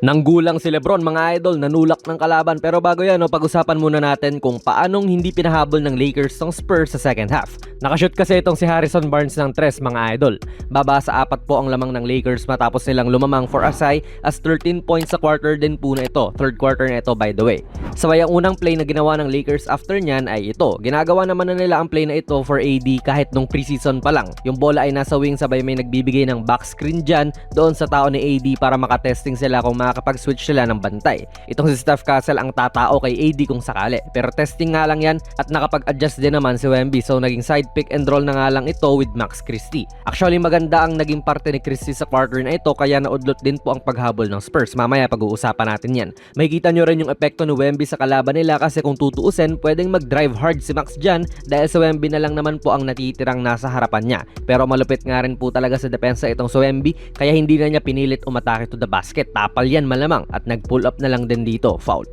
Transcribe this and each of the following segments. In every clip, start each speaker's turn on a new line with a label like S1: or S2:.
S1: Nanggulang si Lebron mga idol, nanulak ng kalaban. Pero bago yan, pag-usapan muna natin kung paanong hindi pinahabol ng Lakers ng Spurs sa second half. Nakashoot kasi itong si Harrison Barnes ng 3 mga idol. Baba sa 4 po ang lamang ng Lakers matapos nilang lumamang for as high as 13 points sa quarter din po na ito. Third quarter na ito by the way. Sabay ang unang play na ginawa ng Lakers after nyan ay ito. Ginagawa naman na nila ang play na ito for AD kahit nung preseason pa lang. Yung bola ay nasa wing, sabay may nagbibigay ng back screen dyan doon sa tao ni AD para makatesting sila kung makakapag-switch sila ng bantay. Itong si Steph Castle ang tatao kay AD kung sakali. Pero testing nga lang yan at nakapag-adjust din naman si Wemby, so naging side pick and roll na nga lang ito with Max Christie. Actually maganda ang naging parte ni Christie sa quarter na ito, kaya naudlot din po ang paghabol ng Spurs. Mamaya pag-uusapan natin yan. Makikita nyo rin yung epekto ni Wemby sa kalaban nila kasi kung tutuusin, pwedeng mag-drive hard si Max dyan dahil sa Wemby na lang naman po ang natitirang nasa harapan niya. Pero malupit nga rin po talaga sa depensa itong si Wemby, kaya hindi na niya pinilit umatake to the basket. Tapal yan malamang at nag-pull up na lang din dito, foul.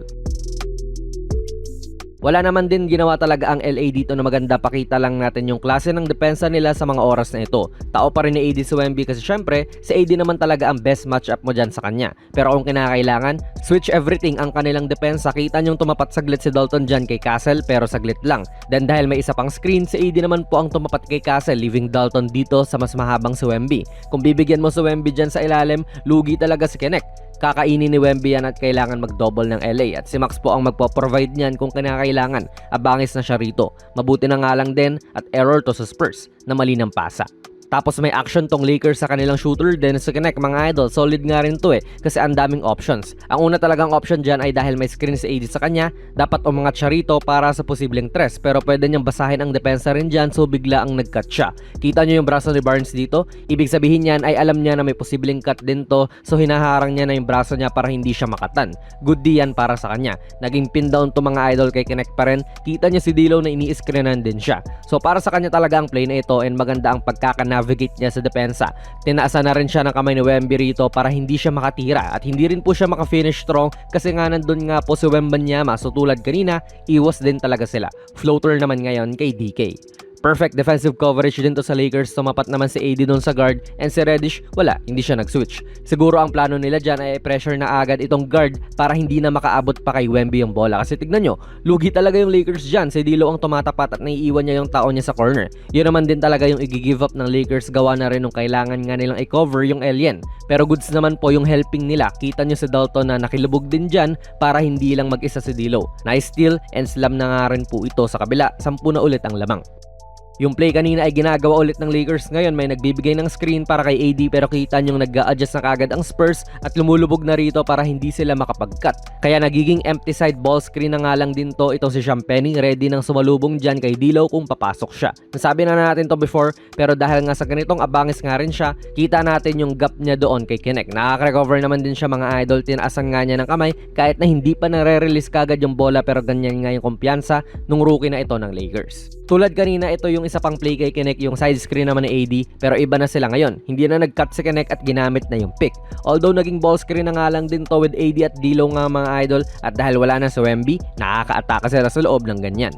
S1: Wala naman din ginawa talaga ang LA dito na maganda. Pakita lang natin yung klase ng depensa nila sa mga oras na ito. Tao pa rin ni AD si Wemby kasi syempre si AD naman talaga ang best matchup mo dyan sa kanya. Pero kung kinakailangan, switch everything ang kanilang depensa. Kita nyong tumapat saglit si Dalton dyan kay Castle pero saglit lang. Then dahil may isa pang screen, si AD naman po ang tumapat kay Castle, leaving Dalton dito sa mas mahabang si Wemby. Kung bibigyan mo si Wemby dyan sa ilalim, lugi talaga si Kinect. Kakainin ni Wemby yan at kailangan mag-double ng LA at si Max po ang magpo-provide niyan kung kinakailangan. Abangis na siya rito. Mabuti na nga lang din at error to sa Spurs na mali ng pasa. Tapos may action tong Lakers sa kanilang shooter din sa Kinect mga idol. Solid nga rin to kasi ang daming options. Ang una talagang option dyan ay dahil may screen si AD sa kanya, dapat umangat siya rito para sa posibleng tres. Pero pwede niyang basahin ang depensa rin dyan, so bigla ang nag-cut siya. Kita niyo yung braso ni Barnes dito? Ibig sabihin niyan ay alam niya na may posibleng cut din to, so hinaharang niya na yung braso niya para hindi siya makatan. Good D yan para sa kanya. Naging pin down to mga idol kay Kinect pa rin. Kita niya si D'Lo na ini-screenan din siya. So para sa kanya talaga ang play na ito, and maganda ang pagkaka-navigate niya sa depensa. Tinaasan na rin siya ng kamay ni Wemby rito para hindi siya makatira at hindi rin po siya maka-finish strong kasi nga nandun nga po si Wembanyama, so tulad kanina, iwas din talaga sila. Floater naman ngayon kay DK. Perfect defensive coverage din to sa Lakers. Tumapat naman si AD doon sa guard, and si Reddish wala, hindi siya nag-switch. Siguro ang plano nila dyan ay pressure na agad itong guard para hindi na makaabot pa kay Wemby yung bola. Kasi tignan nyo, lugi talaga yung Lakers dyan. Si D'Lo ang tumatapat at naiiwan niya yung tao niya sa corner. Yun naman din talaga yung i-give up ng Lakers, gawa na rin nung kailangan nga nilang i-cover yung alien. Pero goods naman po yung helping nila. Kita nyo si Dalton na nakilubog din dyan para hindi lang mag-isa si D'Lo. Nice steal and slam na nga rin po ito sa kabila. 10 na ulit ang lamang. Yung play kanina ay ginagawa ulit ng Lakers. Ngayon may nagbibigay ng screen para kay AD pero kita nyong nag-a-adjust na kagad ang Spurs at lumulubog na rito para hindi sila makapag-cut. Kaya nagiging empty side ball screen na nga lang din to. Itong si Champagny ready nang sumalubong dyan kay D'Lo kung papasok siya. Nasabi na natin to before, pero dahil nga sa ganitong abangis nga rin siya, kita natin yung gap niya doon kay Kinect. Nakaka-recover naman din siya mga idol. Tinaasan nga niya ng kamay kahit na hindi pa nare-release kagad yung bola, pero ganyan nga yung kumpiyansa nung rookie na ito ng Lakers. Tulad kanina, ito yung isa pang play kay Kinect, yung side screen naman ni AD, pero iba na sila ngayon. Hindi na nag-cut si Kinect at ginamit na yung pick. Although naging ball screen na nga lang din to with AD at D'Lo nga mga idol, at dahil wala na si Wemby, nakaka-ataka sila sa loob ng ganyan.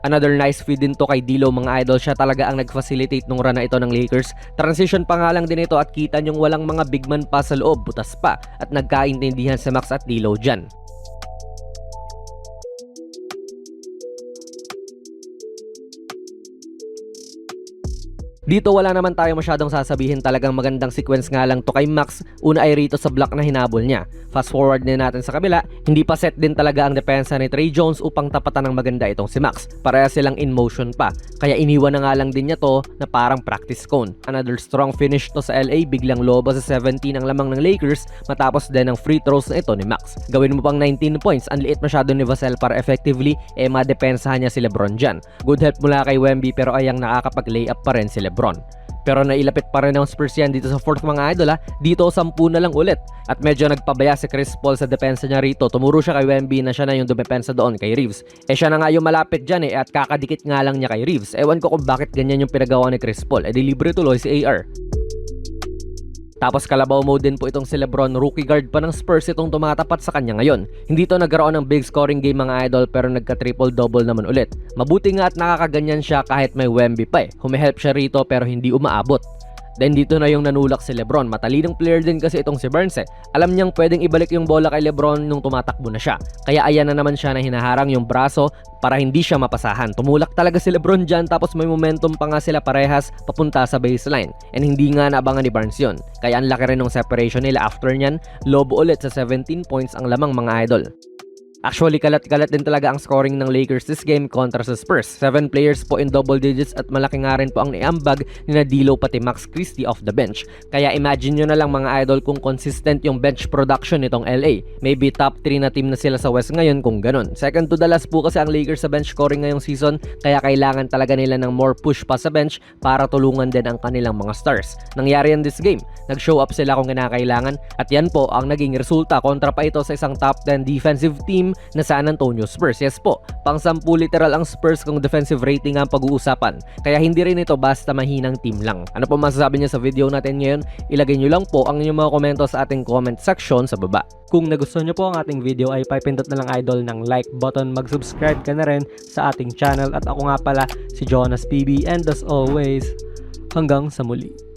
S1: Another nice feed din to kay D'Lo mga idol. Siya talaga ang nag-facilitate nung run na ito ng Lakers. Transition pa nga lang din ito at kita nyong walang mga big man pa sa loob, butas pa, at nagkaintindihan si Max at D'Lo dyan. Dito wala naman tayo masyadong sasabihin, talagang magandang sequence nga lang to kay Max. Una ay rito sa block na hinabol niya. Fast forward din natin sa kabila, hindi pa set din talaga ang depensa ni Trey Jones upang tapatan ng maganda itong si Max. Pareha silang in motion pa, kaya iniwan na nga lang din niya to na parang practice cone. Another strong finish to sa LA, biglang lobo sa 17 ang lamang ng Lakers matapos din ang free throws na ito ni Max. Gawin mo pang 19 points, ang liit masyado ni Vassell para effectively madepensahan niya si Lebron dyan. Good help mula kay Wemby pero ayang nakakapag-layup pa rin si Lebron. Pero nailapit pa rin ng Spurs yan dito sa fourth mga idol. Dito 10 na lang ulit. At medyo nagpabaya si Chris Paul sa depensa niya rito. Tumuro siya kay Wemby na siya na yung dumepensa doon kay Reeves. Siya na nga yung malapit dyan at kakadikit nga lang niya kay Reeves. Ewan ko kung bakit ganyan yung pinagawa ni Chris Paul. Di libre tuloy si AR. Tapos kalabaw mode din po itong si Lebron, rookie guard pa ng Spurs itong tumatapat sa kanya ngayon. Hindi to nagkaroon ng big scoring game mga idol, pero nagka-triple-double naman ulit. Mabuti nga at nakakaganyan siya kahit may Wemby pa Humihelp siya rito pero hindi umaabot. Then dito na yung nanulak si Lebron. Matalinong player din kasi itong si Burns eh. Alam niyang pwedeng ibalik yung bola kay Lebron nung tumatakbo na siya. Kaya ayan na naman siya na hinaharang yung braso para hindi siya mapasahan. Tumulak talaga si Lebron dyan, tapos may momentum pa nga sila parehas papunta sa baseline. And hindi nga naabangan ni Barnes yun. Kaya ang laki rin ng separation nila. After nyan, lobo ulit sa 17 points ang lamang mga idol. Actually, kalat-kalat din talaga ang scoring ng Lakers this game kontra sa Spurs. 7 players po in double digits at malaki nga rin po ang niambag ni D'Lo pati Max Christie off the bench. Kaya imagine nyo na lang mga idol kung consistent yung bench production nitong LA. Maybe top 3 na team na sila sa West ngayon kung ganun. Second to the last po kasi ang Lakers sa bench scoring ngayong season, kaya kailangan talaga nila ng more push pa sa bench para tulungan din ang kanilang mga stars. Nangyari yan this game. Nag-show up sila kung kinakailangan at yan po ang naging resulta kontra pa ito sa isang top 10 defensive team na San Antonio Spurs. Yes po, pang 10 literal ang Spurs kung defensive rating ang pag-uusapan. Kaya hindi rin ito basta mahinang team lang. Ano po masasabi niyo sa video natin ngayon? Ilagay niyo lang po ang inyong mga komento sa ating comment section sa baba.
S2: Kung nagustuhan niyo po ang ating video ay pipindot na lang idol ng like button, mag-subscribe ka na rin sa ating channel at ako nga pala si Jonas PB, and as always, hanggang sa muli.